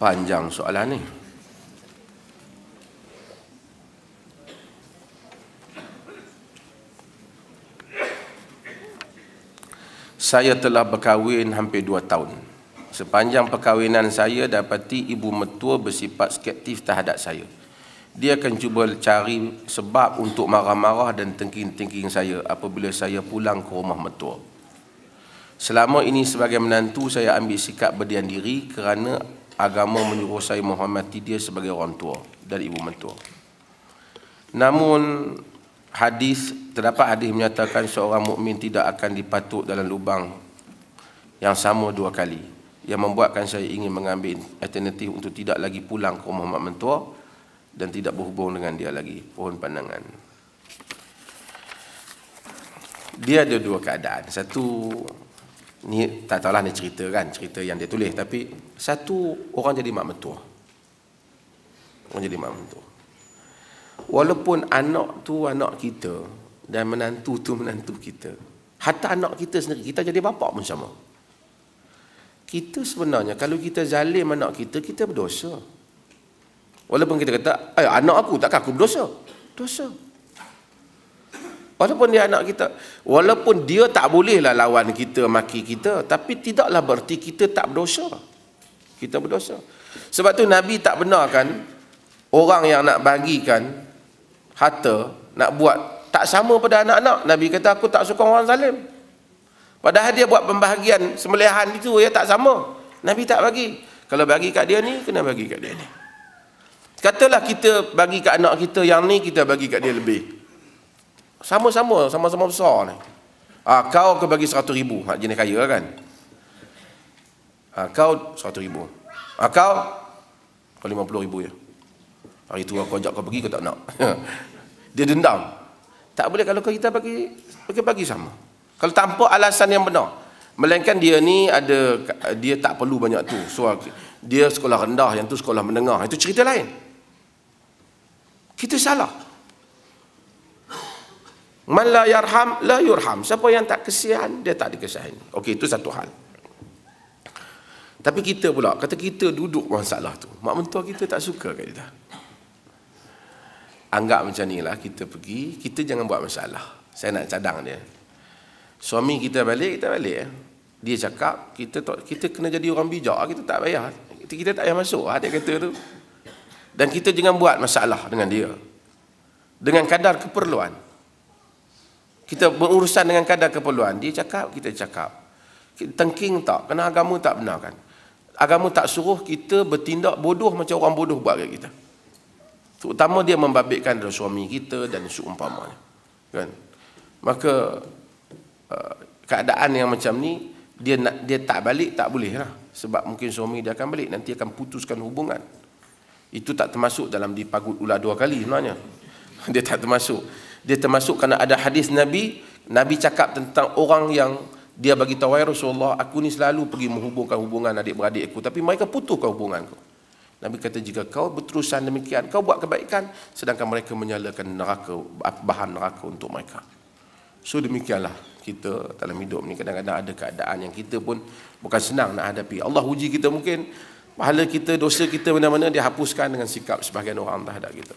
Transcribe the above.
Panjang soalan ni. Saya telah berkahwin hampir 2 tahun. Sepanjang perkahwinan saya dapati ibu mertua bersifat skeptif terhadap saya. Dia akan cuba cari sebab untuk marah-marah dan tengking-tengking saya apabila saya pulang ke rumah mertua. Selama ini sebagai menantu saya ambil sikap berdiam diri kerana agama menyuruh saya menghormati dia sebagai orang tua dan ibu mertua. Namun terdapat hadis menyatakan seorang mukmin tidak akan dipatuk dalam lubang yang sama 2 kali, yang membuatkan saya ingin mengambil alternatif untuk tidak lagi pulang ke rumah mak mentua dan tidak berhubung dengan dia lagi. Pohon pandangan. Dia ada 2 keadaan. Satu, ni tak tahulah ni cerita kan, cerita yang dia tulis, tapi satu, orang jadi mak mentua. Orang jadi mak mentua. Walaupun anak tu anak kita dan menantu tu menantu kita, hatta anak kita sendiri, kita jadi bapa pun sama. Kita sebenarnya kalau kita zalim anak kita, kita berdosa. Walaupun kita kata, anak aku, takkan aku berdosa? Dosa. Walaupun dia anak kita, walaupun dia tak bolehlah lawan kita, maki kita, tapi tidaklah berarti kita tak berdosa. Kita berdosa. Sebab tu Nabi tak benarkan orang yang nak bagikan harta, nak buat tak sama pada anak-anak. Nabi kata, aku tak suka orang zalim. Padahal dia buat pembahagian sembelihan itu, ya tak sama. Nabi tak bagi. Kalau bagi kat dia ni, kena bagi kat dia ni. Katalah kita bagi kat anak kita yang ni, kita bagi kat dia lebih. Sama-sama besar ni. Kau bagi 100 ribu, jenis kaya kan. Kau 100 ribu. Kau 50 ribu je. Hari tu aku ajak kau pergi, kau tak nak. Dia dendam. Tak boleh kalau kita bagi sama. Kalau tanpa alasan yang benar. Melainkan dia ni dia tak perlu banyak tu. So dia sekolah rendah, yang tu sekolah menengah. Itu cerita lain. Kita salah. Man la yarham la yurham. Siapa yang tak kesian, dia tak dikesiani. Okey, itu satu hal. Tapi kita pula, kata kita duduk masalah tu. Mak mentua kita tak suka kat kita. Anggap macam ni lah, kita pergi, kita jangan buat masalah. Saya nak cadang dia. Suami kita balik, kita balik. Dia cakap, kita kena jadi orang bijak, kita tak payah. Kita tak payah masuk, dia kata tu. Dan kita jangan buat masalah dengan dia. Dengan kadar keperluan. Kita berurusan dengan kadar keperluan. Dia cakap, kita cakap. Tengking tak, kerana agama tak benarkan. Agama tak suruh kita bertindak bodoh macam orang bodoh buat kat kita. Terutama dia membabitkan dari suami kita dan seumpamanya. Kan? Maka keadaan yang macam ni, dia tak balik, tak boleh lah. Sebab mungkin suami dia akan balik, nanti akan putuskan hubungan. Itu tak termasuk dalam dipagut ular 2 kali sebenarnya. Dia tak termasuk. Dia termasuk kerana ada hadis Nabi cakap tentang orang yang dia bagi tahu, ya Rasulullah, aku ni selalu pergi menghubungkan hubungan adik-beradik aku, tapi mereka putuskan hubunganku. Nabi kata, jika kau berterusan demikian, kau buat kebaikan, sedangkan mereka menyalakan neraka, bahan neraka untuk mereka. So demikianlah kita dalam hidup ni, kadang-kadang ada keadaan yang kita pun bukan senang nak hadapi. Allah uji kita, mungkin pahala kita, dosa kita mana-mana dia hapuskan dengan sikap sebahagian orang terhadap kita.